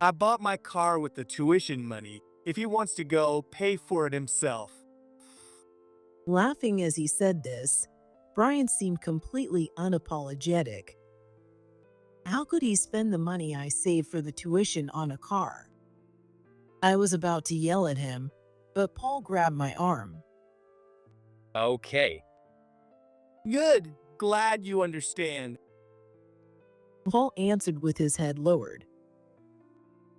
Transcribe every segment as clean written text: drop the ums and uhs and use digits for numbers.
I bought my car with the tuition money. If he wants to go, pay for it himself. Laughing as he said this, Brian seemed completely unapologetic. How could he spend the money I saved for the tuition on a car? I was about to yell at him, but Paul grabbed my arm. Okay. Good. Glad you understand. Paul answered with his head lowered.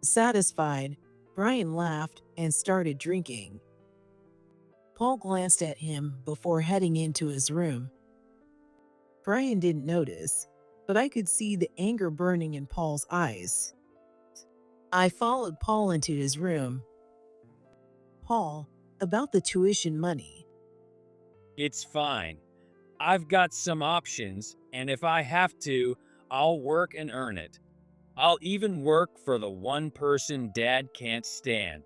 Satisfied, Brian laughed and started drinking. Paul glanced at him before heading into his room. Brian didn't notice, but I could see the anger burning in Paul's eyes. I followed Paul into his room. Paul, about the tuition money. It's fine. I've got some options, and if I have to, I'll work and earn it. I'll even work for the one person Dad can't stand.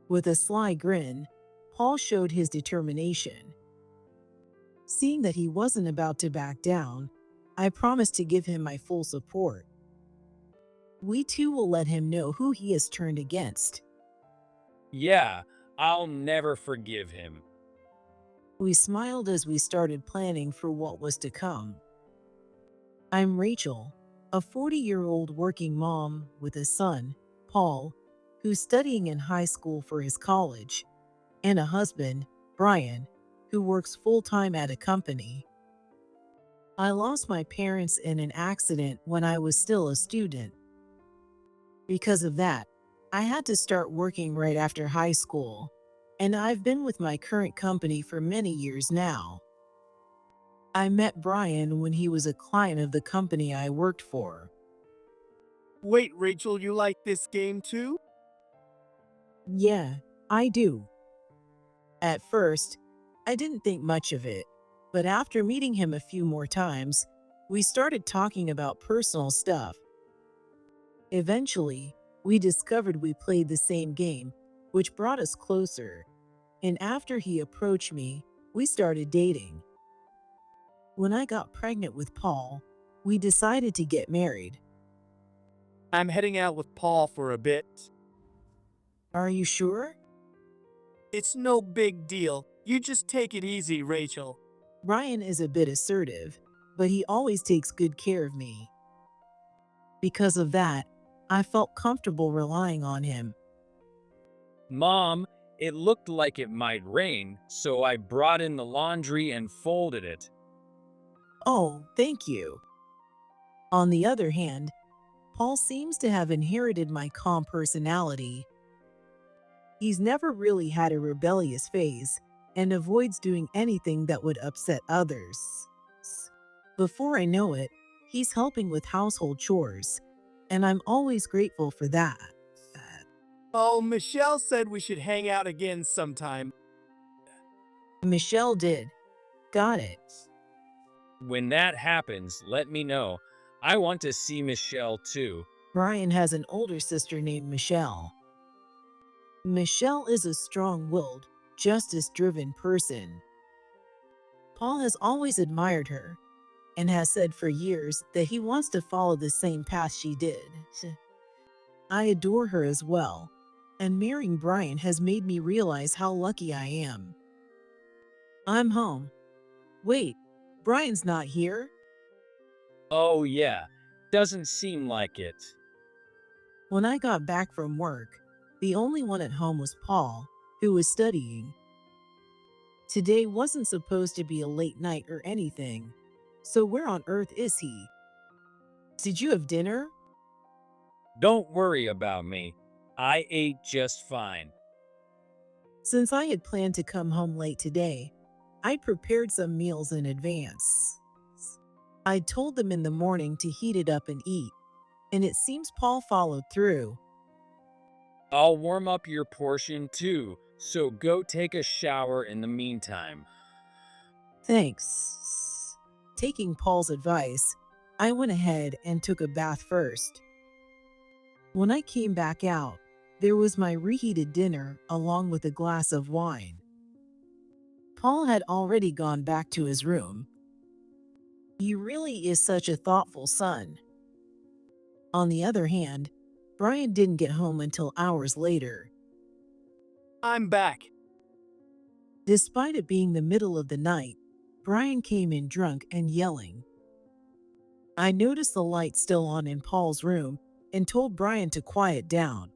With a sly grin, Paul showed his determination. Seeing that he wasn't about to back down, I promised to give him my full support. We too will let him know who he has turned against. Yeah, I'll never forgive him. We smiled as we started planning for what was to come. I'm Rachel, a 40-year-old working mom with a son, Paul, who's studying in high school for his college, and a husband, Brian, who works full-time at a company. I lost my parents in an accident when I was still a student. Because of that, I had to start working right after high school, and I've been with my current company for many years now. I met Brian when he was a client of the company I worked for. Wait, Rachel, you like this game too? Yeah, I do. At first, I didn't think much of it, but after meeting him a few more times, we started talking about personal stuff. Eventually, we discovered we played the same game, which brought us closer, and after he approached me, we started dating. When I got pregnant with Paul, we decided to get married. I'm heading out with Paul for a bit. Are you sure? It's no big deal. You just take it easy, Rachel. Brian is a bit assertive, but he always takes good care of me. Because of that, I felt comfortable relying on him. Mom, it looked like it might rain, so I brought in the laundry and folded it. Oh, thank you. On the other hand, Paul seems to have inherited my calm personality. He's never really had a rebellious phase and avoids doing anything that would upset others. Before I know it, he's helping with household chores, and I'm always grateful for that. Oh, Michelle said we should hang out again sometime. Michelle did. Got it. When that happens, let me know. I want to see Michelle too. Brian has an older sister named Michelle. Michelle is a strong-willed, justice-driven person. Paul has always admired her and has said for years that he wants to follow the same path she did. I adore her as well, and marrying Brian has made me realize how lucky I am. I'm home. Wait, Brian's not here? Oh yeah, doesn't seem like it. When I got back from work, the only one at home was Paul, who was studying. Today wasn't supposed to be a late night or anything, so where on earth is he? Did you have dinner? Don't worry about me. I ate just fine. Since I had planned to come home late today, I'd prepared some meals in advance. I told them in the morning to heat it up and eat, and it seems Paul followed through. I'll warm up your portion too, so go take a shower in the meantime. Thanks. Taking Paul's advice, I went ahead and took a bath first. When I came back out, there was my reheated dinner along with a glass of wine. Paul had already gone back to his room. He really is such a thoughtful son. On the other hand, Brian didn't get home until hours later. I'm back. Despite it being the middle of the night, Brian came in drunk and yelling. I noticed the light still on in Paul's room and told Brian to quiet down.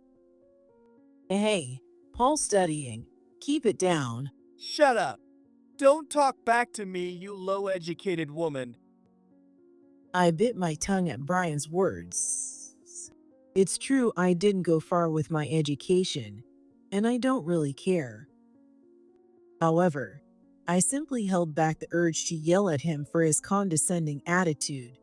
Hey, Paul's studying. Keep it down. Shut up. Don't talk back to me, you low-educated woman. I bit my tongue at Brian's words. It's true I didn't go far with my education, and I don't really care. However, I simply held back the urge to yell at him for his condescending attitude.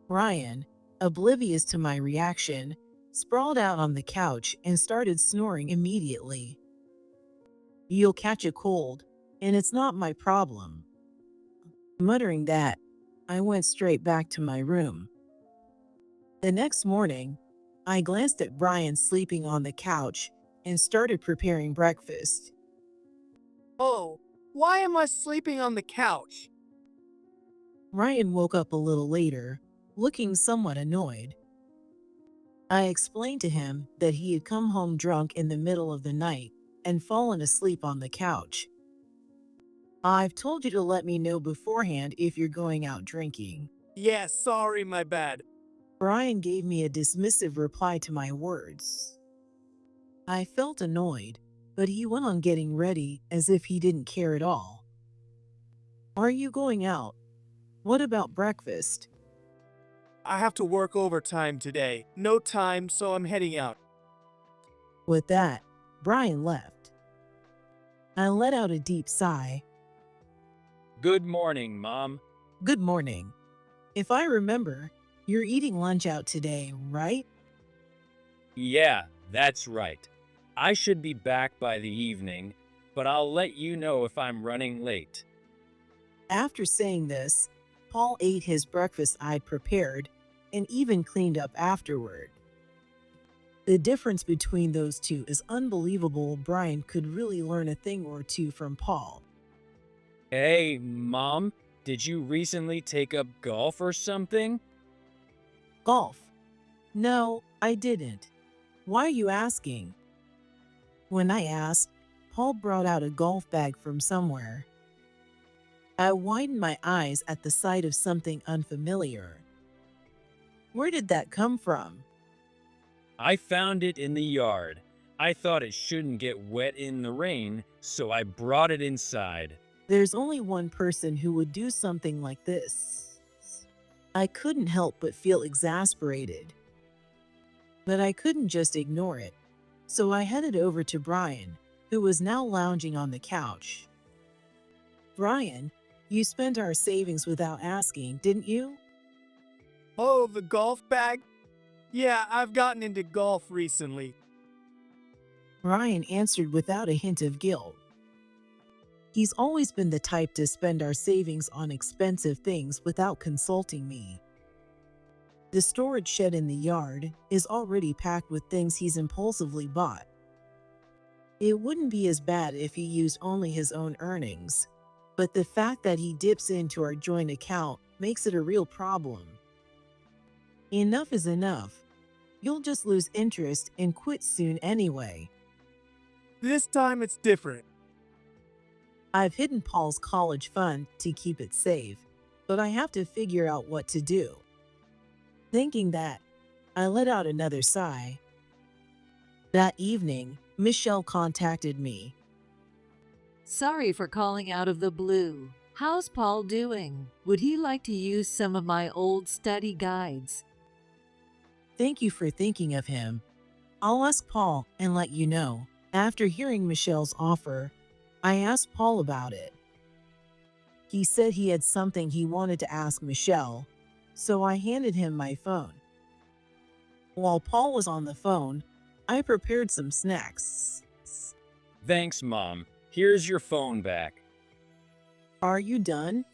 Brian, oblivious to my reaction, sprawled out on the couch and started snoring immediately. You'll catch a cold, and it's not my problem. Muttering that, I went straight back to my room. The next morning, I glanced at Brian sleeping on the couch and started preparing breakfast. Oh, why am I sleeping on the couch? Ryan woke up a little later, looking somewhat annoyed. I explained to him that he had come home drunk in the middle of the night and fallen asleep on the couch. I've told you to let me know beforehand if you're going out drinking. Yeah, sorry, my bad. Brian gave me a dismissive reply to my words. I felt annoyed, but he went on getting ready as if he didn't care at all. Are you going out? What about breakfast? I have to work overtime today. No time, so I'm heading out. With that, Brian left. I let out a deep sigh. Good morning, Mom. Good morning. If I remember, you're eating lunch out today, right? Yeah, that's right. I should be back by the evening, but I'll let you know if I'm running late. After saying this, Paul ate his breakfast I'd prepared and even cleaned up afterward. The difference between those two is unbelievable. Brian could really learn a thing or two from Paul. Hey, Mom, did you recently take up golf or something? Golf? No, I didn't. Why are you asking? When I asked, Paul brought out a golf bag from somewhere. I widened my eyes at the sight of something unfamiliar. Where did that come from? I found it in the yard. I thought it shouldn't get wet in the rain, so I brought it inside. There's only one person who would do something like this. I couldn't help but feel exasperated. But I couldn't just ignore it, so I headed over to Brian, who was now lounging on the couch. Brian, you spent our savings without asking, didn't you? Oh, the golf bag? Yeah, I've gotten into golf recently. Brian answered without a hint of guilt. He's always been the type to spend our savings on expensive things without consulting me. The storage shed in the yard is already packed with things he's impulsively bought. It wouldn't be as bad if he used only his own earnings, but the fact that he dips into our joint account makes it a real problem. Enough is enough. You'll just lose interest and quit soon anyway. This time it's different. I've hidden Paul's college fund to keep it safe, but I have to figure out what to do. Thinking that, I let out another sigh. That evening, Michelle contacted me. Sorry for calling out of the blue. How's Paul doing? Would he like to use some of my old study guides? Thank you for thinking of him. I'll ask Paul and let you know. After hearing Michelle's offer, I asked Paul about it. He said he had something he wanted to ask Michelle, so I handed him my phone. While Paul was on the phone, I prepared some snacks. Thanks, Mom. Here's your phone back. Are you done?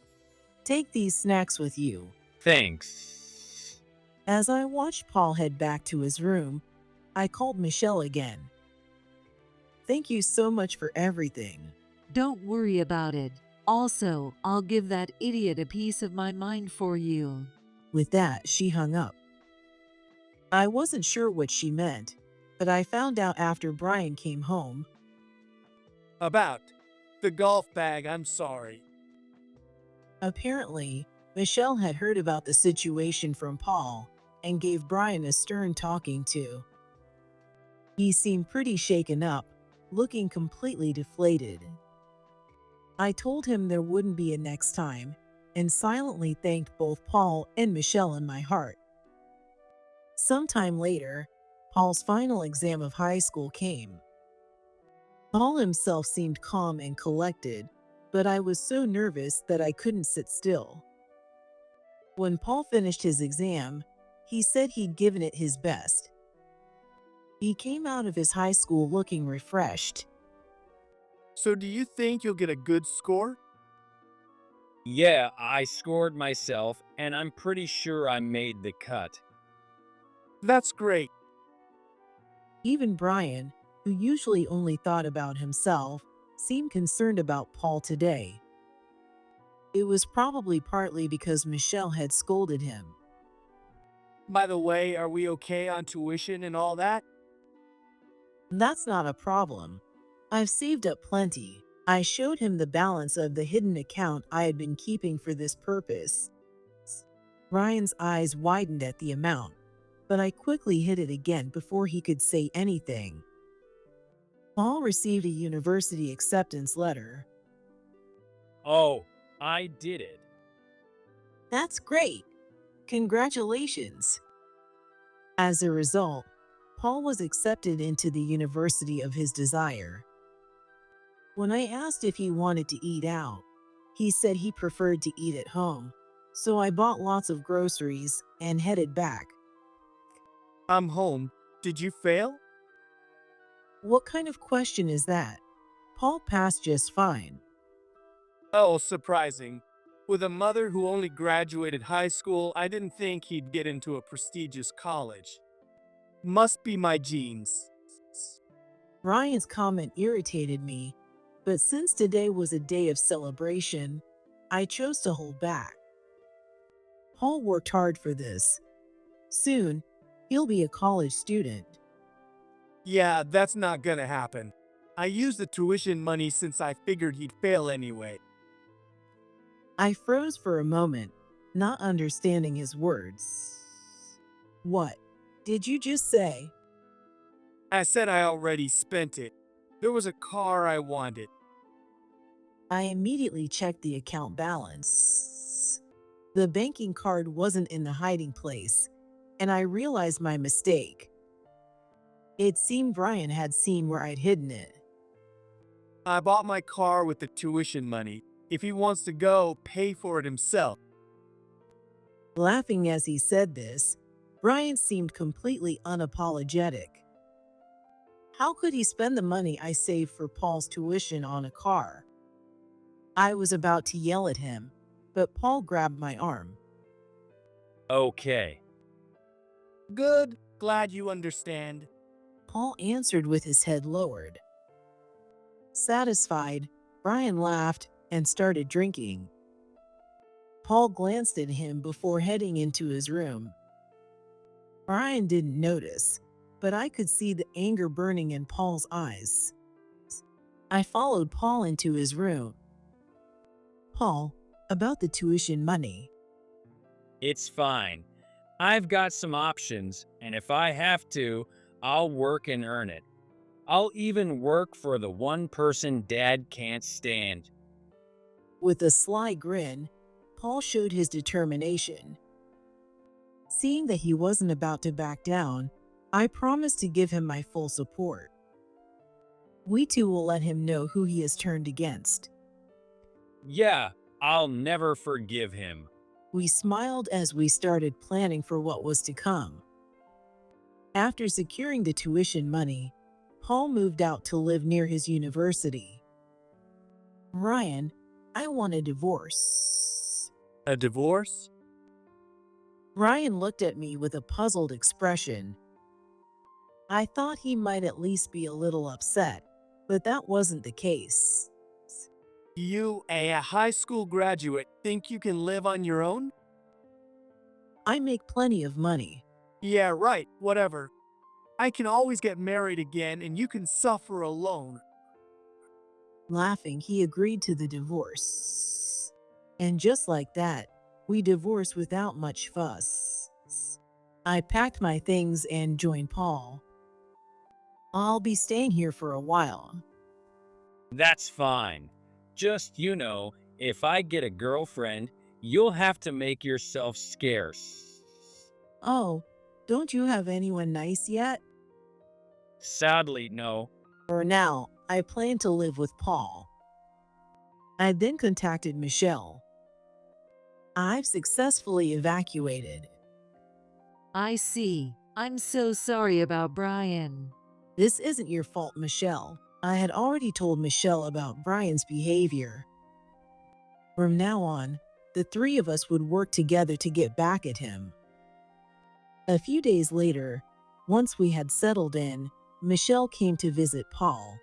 Take these snacks with you. Thanks. As I watched Paul head back to his room, I called Michelle again. Thank you so much for everything. Don't worry about it. Also, I'll give that idiot a piece of my mind for you. With that, she hung up. I wasn't sure what she meant, but I found out after Brian came home. About the golf bag, I'm sorry. Apparently, Michelle had heard about the situation from Paul and gave Brian a stern talking to. He seemed pretty shaken up, looking completely deflated. I told him there wouldn't be a next time and silently thanked both Paul and Michelle in my heart. Sometime later, Paul's final exam of high school came. Paul himself seemed calm and collected, but I was so nervous that I couldn't sit still. When Paul finished his exam, he said he'd given it his best. He came out of his high school looking refreshed. So do you think you'll get a good score? Yeah, I scored myself, and I'm pretty sure I made the cut. That's great. Even Brian, who usually only thought about himself, seemed concerned about Paul today. It was probably partly because Michelle had scolded him. By the way, are we okay on tuition and all that? That's not a problem. I've saved up plenty. I showed him the balance of the hidden account I had been keeping for this purpose. Ryan's eyes widened at the amount, but I quickly hid it again before he could say anything. Paul received a university acceptance letter. Oh, I did it. That's great! Congratulations! As a result, Paul was accepted into the university of his desire. When I asked if he wanted to eat out, he said he preferred to eat at home, so I bought lots of groceries and headed back. I'm home. Did you fail? What kind of question is that? Paul passed just fine. Oh, surprising. With a mother who only graduated high school, I didn't think he'd get into a prestigious college. Must be my genes. Ryan's comment irritated me, but since today was a day of celebration, I chose to hold back. Paul worked hard for this. Soon, he'll be a college student. Yeah, that's not gonna happen. I used the tuition money since I figured he'd fail anyway. I froze for a moment, not understanding his words. What did you just say? I said I already spent it. There was a car I wanted. I immediately checked the account balance. The banking card wasn't in the hiding place, and I realized my mistake. It seemed Brian had seen where I'd hidden it. I bought my car with the tuition money. If he wants to go, pay for it himself. Laughing as he said this, Brian seemed completely unapologetic. How could he spend the money I saved for Paul's tuition on a car? I was about to yell at him, but Paul grabbed my arm. Okay. Good. Glad you understand. Paul answered with his head lowered. Satisfied, Brian laughed and started drinking. Paul glanced at him before heading into his room. Brian didn't notice, but I could see the anger burning in Paul's eyes. I followed Paul into his room. Paul, about the tuition money. It's fine. I've got some options, and if I have to, I'll work and earn it. I'll even work for the one person Dad can't stand. With a sly grin, Paul showed his determination. Seeing that he wasn't about to back down, I promised to give him my full support. We too will let him know who he has turned against. Yeah, I'll never forgive him. We smiled as we started planning for what was to come. After securing the tuition money, Paul moved out to live near his university. Ryan, I want a divorce. A divorce? Ryan looked at me with a puzzled expression. I thought he might at least be a little upset, but that wasn't the case. You, a high school graduate, think you can live on your own? I make plenty of money. Yeah, right, whatever. I can always get married again and you can suffer alone. Laughing, he agreed to the divorce. And just like that, we divorced without much fuss. I packed my things and joined Paul. I'll be staying here for a while. That's fine. Just, if I get a girlfriend, you'll have to make yourself scarce. Oh, don't you have anyone nice yet? Sadly, no. For now, I plan to live with Paul. I then contacted Michelle. I've successfully evacuated. I see. I'm so sorry about Brian. This isn't your fault, Michelle. I had already told Michelle about Brian's behavior. From now on, the three of us would work together to get back at him. A few days later, once we had settled in, Michelle came to visit Paul.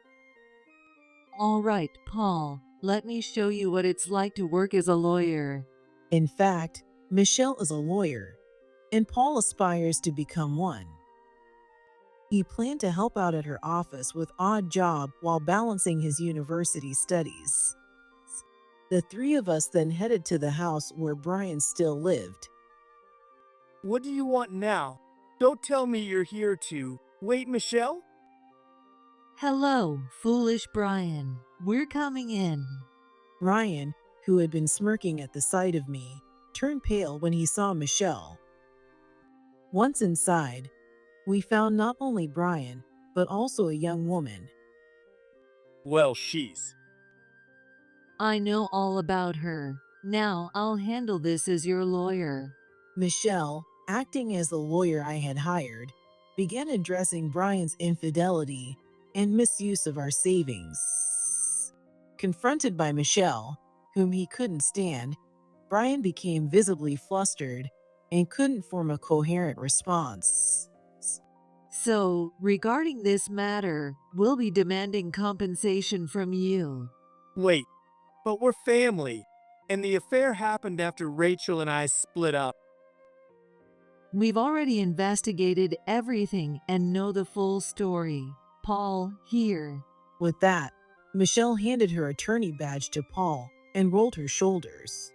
All right, Paul, let me show you what it's like to work as a lawyer. In fact, Michelle is a lawyer, and Paul aspires to become one. He planned to help out at her office with odd job while balancing his university studies. The three of us then headed to the house where Brian still lived. What do you want now? Don't tell me you're here to wait, Michelle? Hello, foolish Brian. We're coming in. Ryan, who had been smirking at the sight of me, turned pale when he saw Michelle. Once inside, we found not only Brian, but also a young woman. Well, she's. I know all about her. Now I'll handle this as your lawyer. Michelle, acting as the lawyer I had hired, began addressing Brian's infidelity and misuse of our savings. Confronted by Michelle, whom he couldn't stand, Brian became visibly flustered and couldn't form a coherent response. So, regarding this matter, we'll be demanding compensation from you. Wait, but we're family. And the affair happened after Rachel and I split up. We've already investigated everything and know the full story. Paul, here. With that, Michelle handed her attorney badge to Paul and rolled her shoulders.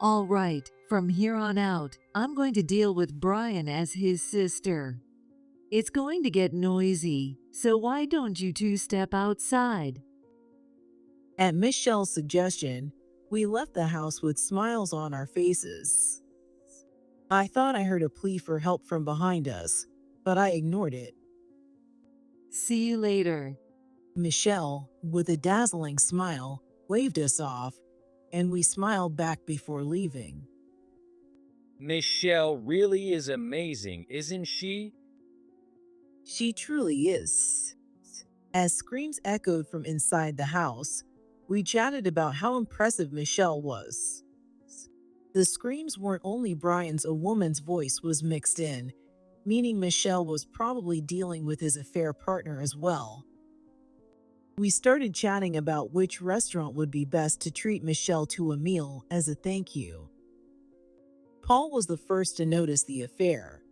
All right, from here on out, I'm going to deal with Brian as his sister. It's going to get noisy, so why don't you two step outside? At Michelle's suggestion, we left the house with smiles on our faces. I thought I heard a plea for help from behind us, but I ignored it. See you later. Michelle, with a dazzling smile, waved us off, and we smiled back before leaving. Michelle really is amazing, isn't she? She truly is. As screams echoed from inside the house, we chatted about how impressive Michelle was. The screams weren't only Brian's, a woman's voice was mixed in, meaning Michelle was probably dealing with his affair partner as well. We started chatting about which restaurant would be best to treat Michelle to a meal as a thank you. Paul was the first to notice the affair.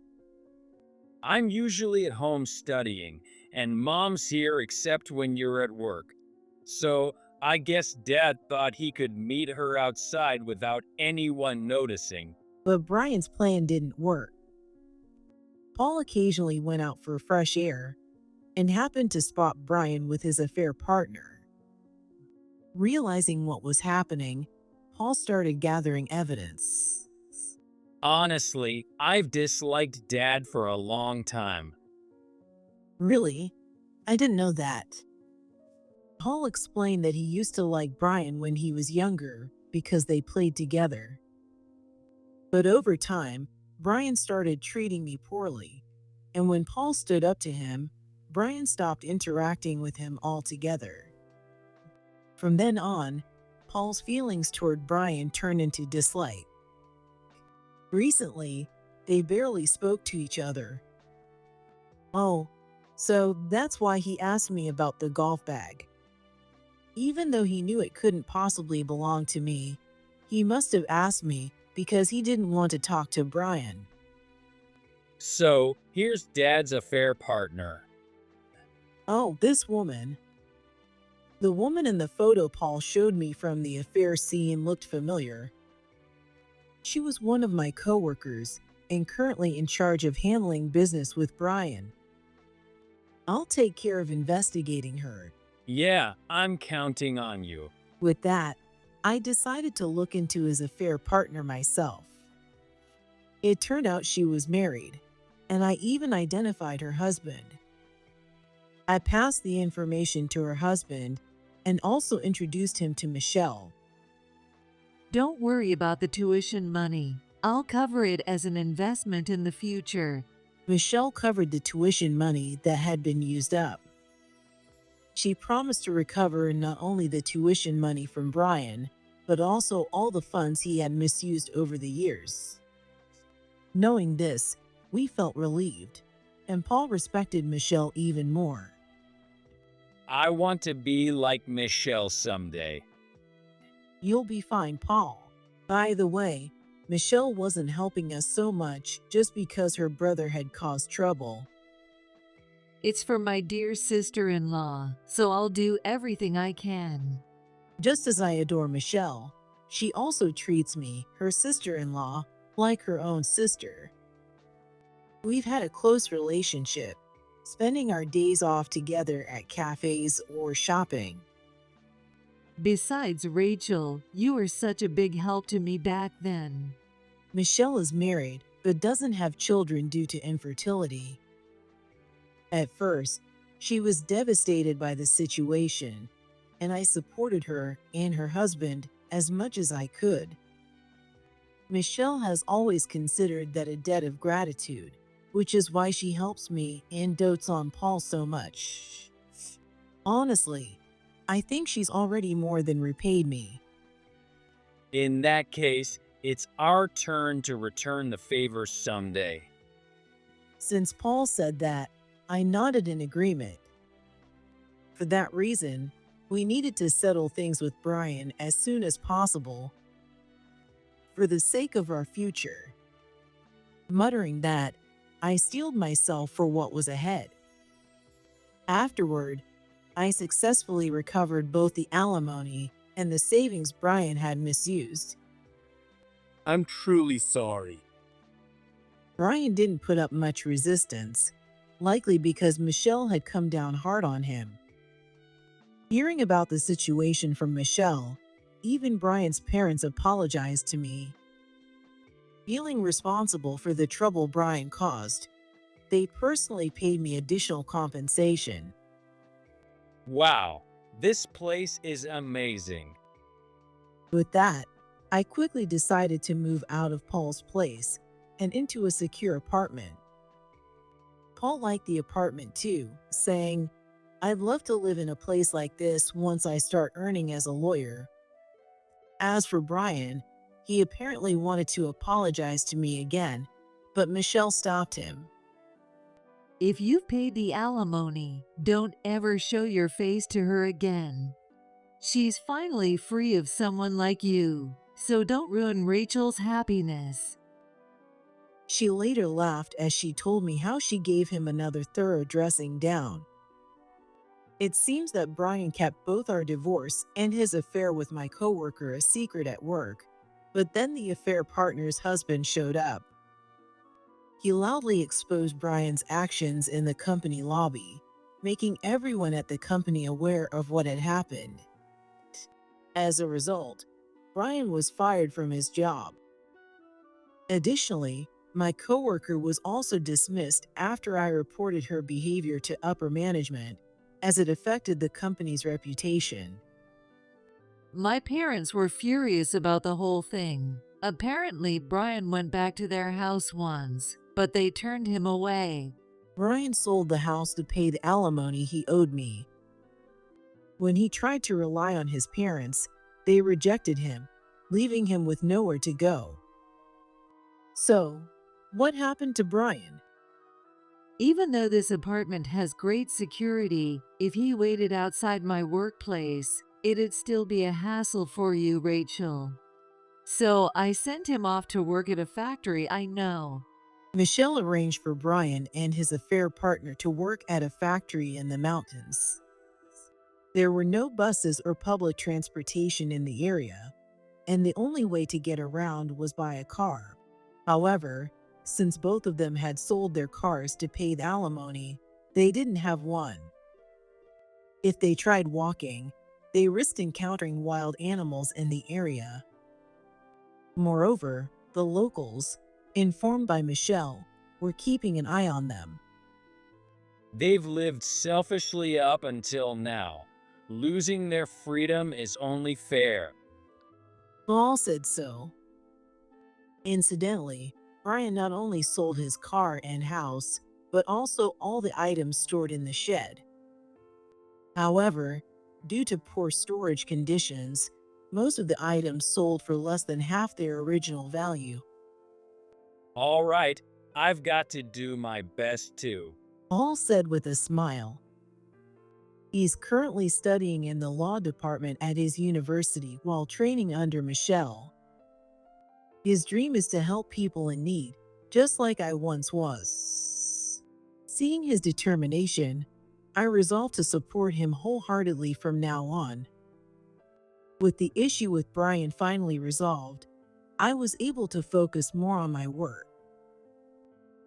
I'm usually at home studying, and Mom's here except when you're at work. So, I guess Dad thought he could meet her outside without anyone noticing. But Brian's plan didn't work. Paul occasionally went out for fresh air and happened to spot Brian with his affair partner. Realizing what was happening, Paul started gathering evidence. Honestly, I've disliked Dad for a long time. Really? I didn't know that. Paul explained that he used to like Brian when he was younger because they played together. But over time, Brian started treating me poorly, and when Paul stood up to him, Brian stopped interacting with him altogether. From then on, Paul's feelings toward Brian turned into dislike. Recently, they barely spoke to each other. Oh, so that's why he asked me about the golf bag. Even though he knew it couldn't possibly belong to me, he must have asked me because he didn't want to talk to Brian. So, here's Dad's affair partner. Oh, this woman. The woman in the photo Paul showed me from the affair scene looked familiar. She was one of my coworkers and currently in charge of handling business with Brian. I'll take care of investigating her. Yeah, I'm counting on you. With that, I decided to look into his affair partner myself. It turned out she was married, and I even identified her husband. I passed the information to her husband and also introduced him to Michelle. Don't worry about the tuition money. I'll cover it as an investment in the future. Michelle covered the tuition money that had been used up. She promised to recover not only the tuition money from Brian, but also all the funds he had misused over the years. Knowing this, we felt relieved, and Paul respected Michelle even more. I want to be like Michelle someday. You'll be fine, Paul. By the way, Michelle wasn't helping us so much just because her brother had caused trouble. It's for my dear sister-in-law, so I'll do everything I can. Just as I adore Michelle, she also treats me, her sister-in-law, like her own sister. We've had a close relationship, spending our days off together at cafes or shopping. Besides, Rachel, you were such a big help to me back then. Michelle is married but doesn't have children due to infertility. At first, she was devastated by the situation, and I supported her and her husband as much as I could. Michelle has always considered that a debt of gratitude, which is why she helps me and dotes on Paul so much. Honestly, I think she's already more than repaid me. In that case, it's our turn to return the favor someday. Since Paul said that, I nodded in agreement. For that reason, we needed to settle things with Brian as soon as possible, for the sake of our future. Muttering that, I steeled myself for what was ahead. Afterward, I successfully recovered both the alimony and the savings Brian had misused. I'm truly sorry. Brian didn't put up much resistance, likely because Michelle had come down hard on him. Hearing about the situation from Michelle, even Brian's parents apologized to me. Feeling responsible for the trouble Brian caused, they personally paid me additional compensation. Wow, this place is amazing. With that, I quickly decided to move out of Paul's place and into a secure apartment. Paul liked the apartment too, saying, "I'd love to live in a place like this once I start earning as a lawyer." As for Brian, he apparently wanted to apologize to me again, but Michelle stopped him. If you've paid the alimony, don't ever show your face to her again. She's finally free of someone like you, so don't ruin Rachel's happiness. She later laughed as she told me how she gave him another thorough dressing down. It seems that Brian kept both our divorce and his affair with my coworker a secret at work, but then the affair partner's husband showed up. He loudly exposed Brian's actions in the company lobby, making everyone at the company aware of what had happened. As a result, Brian was fired from his job. Additionally, my coworker was also dismissed after I reported her behavior to upper management, as it affected the company's reputation. My parents were furious about the whole thing. Apparently, Brian went back to their house once, but they turned him away. Brian sold the house to pay the alimony he owed me. When he tried to rely on his parents, they rejected him, leaving him with nowhere to go. So, what happened to Brian? Even though this apartment has great security, if he waited outside my workplace, it'd still be a hassle for you, Rachel. So I sent him off to work at a factory I know. Michelle arranged for Brian and his affair partner to work at a factory in the mountains. There were no buses or public transportation in the area, and the only way to get around was by a car. However, since both of them had sold their cars to pay the alimony, they didn't have one. If they tried walking, they risked encountering wild animals in the area. Moreover, the locals, informed by Michelle, were keeping an eye on them. They've lived selfishly up until now. Losing their freedom is only fair. Paul said so. Incidentally, Brian not only sold his car and house, but also all the items stored in the shed. However, due to poor storage conditions, most of the items sold for less than half their original value. All right, I've got to do my best too. Paul said with a smile. He's currently studying in the law department at his university while training under Michelle. His dream is to help people in need, just like I once was. Seeing his determination, I resolved to support him wholeheartedly from now on. With the issue with Brian finally resolved, I was able to focus more on my work.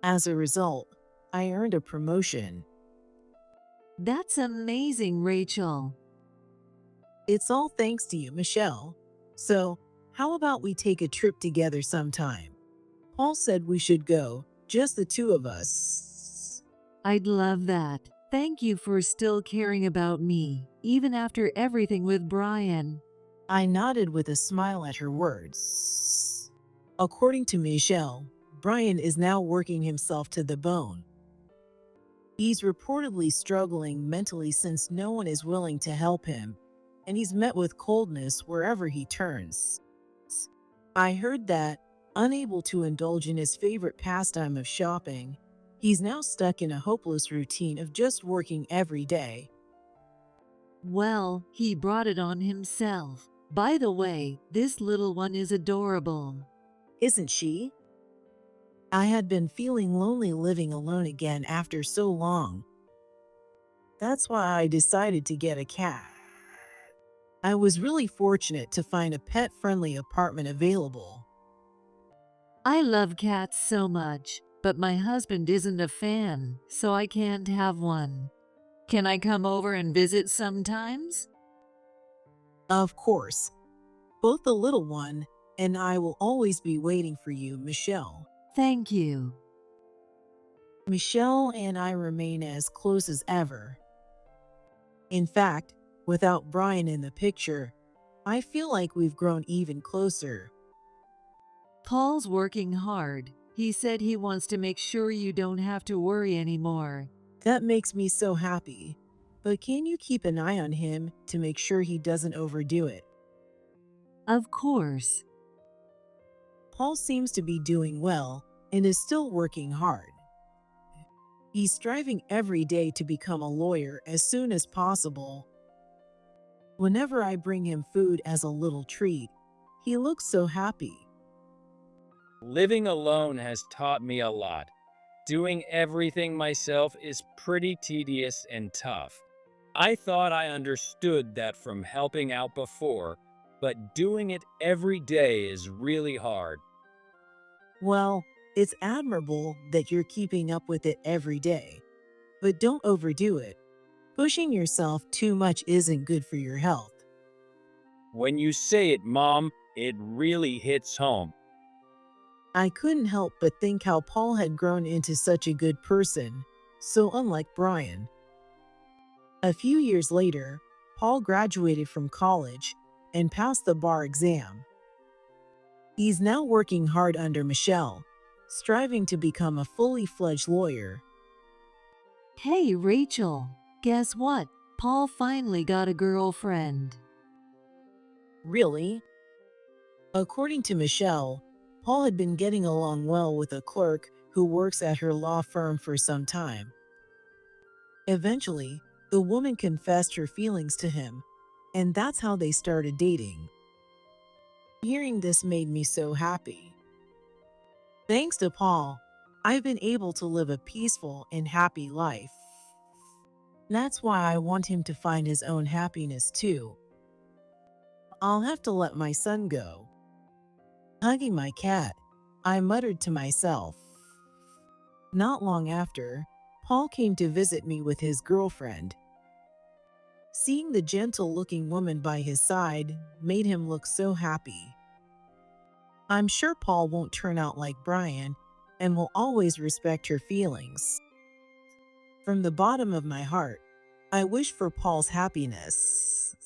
As a result, I earned a promotion. That's amazing, Rachel. It's all thanks to you, Michelle. So, how about we take a trip together sometime? Paul said we should go, just the two of us. I'd love that. Thank you for still caring about me, even after everything with Brian. I nodded with a smile at her words. According to Michelle, Brian is now working himself to the bone. He's reportedly struggling mentally since no one is willing to help him, and he's met with coldness wherever he turns. I heard that, unable to indulge in his favorite pastime of shopping, he's now stuck in a hopeless routine of just working every day. Well, he brought it on himself. By the way, this little one is adorable. Isn't she? I had been feeling lonely living alone again after so long. That's why I decided to get a cat. I was really fortunate to find a pet-friendly apartment available. I love cats so much, but my husband isn't a fan, so I can't have one. Can I come over and visit sometimes? Of course. Both the little one and I will always be waiting for you, Michelle. Thank you. Michelle and I remain as close as ever. In fact, without Brian in the picture, I feel like we've grown even closer. Paul's working hard. He said he wants to make sure you don't have to worry anymore. That makes me so happy. But can you keep an eye on him to make sure he doesn't overdo it? Of course. Paul seems to be doing well and is still working hard. He's striving every day to become a lawyer as soon as possible. Whenever I bring him food as a little treat, he looks so happy. Living alone has taught me a lot. Doing everything myself is pretty tedious and tough. I thought I understood that from helping out before, but doing it every day is really hard. Well, it's admirable that you're keeping up with it every day. But don't overdo it. Pushing yourself too much isn't good for your health. When you say it, Mom, it really hits home. I couldn't help but think how Paul had grown into such a good person, so unlike Brian. A few years later, Paul graduated from college and passed the bar exam. He's now working hard under Michelle, striving to become a fully fledged lawyer. Hey, Rachel. Guess what? Paul finally got a girlfriend. Really? According to Michelle, Paul had been getting along well with a clerk who works at her law firm for some time. Eventually, the woman confessed her feelings to him, and that's how they started dating. Hearing this made me so happy. Thanks to Paul, I've been able to live a peaceful and happy life. That's why I want him to find his own happiness too. I'll have to let my son go. Hugging my cat, I muttered to myself. Not long after, Paul came to visit me with his girlfriend. Seeing the gentle-looking woman by his side made him look so happy. I'm sure Paul won't turn out like Brian and will always respect her feelings. From the bottom of my heart, I wish for Paul's happiness.